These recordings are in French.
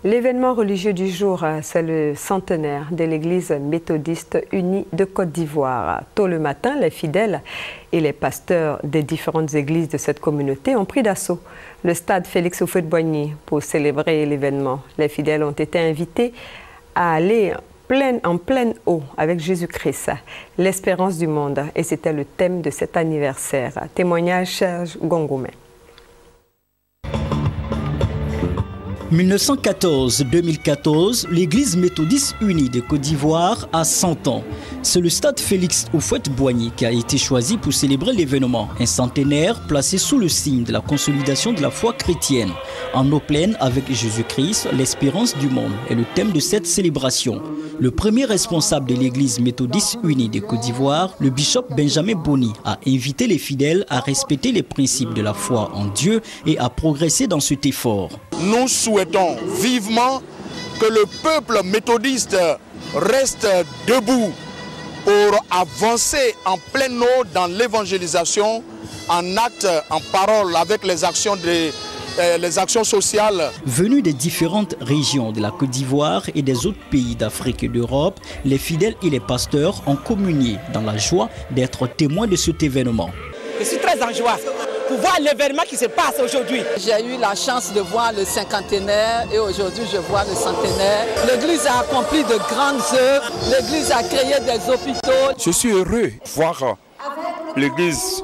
L'événement religieux du jour, c'est le centenaire de l'église méthodiste unie de Côte d'Ivoire. Tôt le matin, les fidèles et les pasteurs des différentes églises de cette communauté ont pris d'assaut le stade Félix Houphouët-Boigny pour célébrer l'événement. Les fidèles ont été invités à aller en pleine eau avec Jésus-Christ, l'espérance du monde. Et c'était le thème de cet anniversaire. Témoignage Serge Gongoumé. 1914-2014, l'église méthodiste unie de Côte d'Ivoire a 100 ans. C'est le stade Félix Houphouët-Boigny qui a été choisi pour célébrer l'événement, un centenaire placé sous le signe de la consolidation de la foi chrétienne. En eau pleine avec Jésus-Christ, l'espérance du monde est le thème de cette célébration. Le premier responsable de l'église méthodiste unie de Côte d'Ivoire, le bishop Benjamin Boni, a invité les fidèles à respecter les principes de la foi en Dieu et à progresser dans cet effort. Nous souhaitons vivement que le peuple méthodiste reste debout pour avancer en pleine eau dans l'évangélisation, en actes, en parole, avec les actions sociales. Venus des différentes régions de la Côte d'Ivoire et des autres pays d'Afrique et d'Europe, les fidèles et les pasteurs ont communié dans la joie d'être témoins de cet événement. Je suis très en joie pour voir l'événement qui se passe aujourd'hui. J'ai eu la chance de voir le cinquantenaire et aujourd'hui je vois le centenaire. L'église a accompli de grandes œuvres, l'église a créé des hôpitaux. Je suis heureux de voir l'église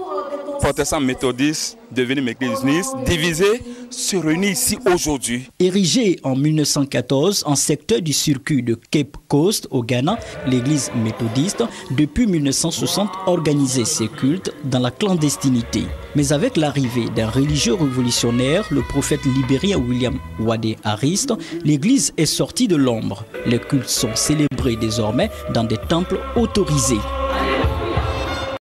protestante méthodiste devenue église nice, divisée, se réunit ici aujourd'hui. Érigée en 1914 en secteur du circuit de Cape Coast au Ghana, l'église méthodiste, depuis 1960, organisait ses cultes dans la clandestinité. Mais avec l'arrivée d'un religieux révolutionnaire, le prophète libérien William Wadé Arist, l'église est sortie de l'ombre. Les cultes sont célébrés désormais dans des temples autorisés.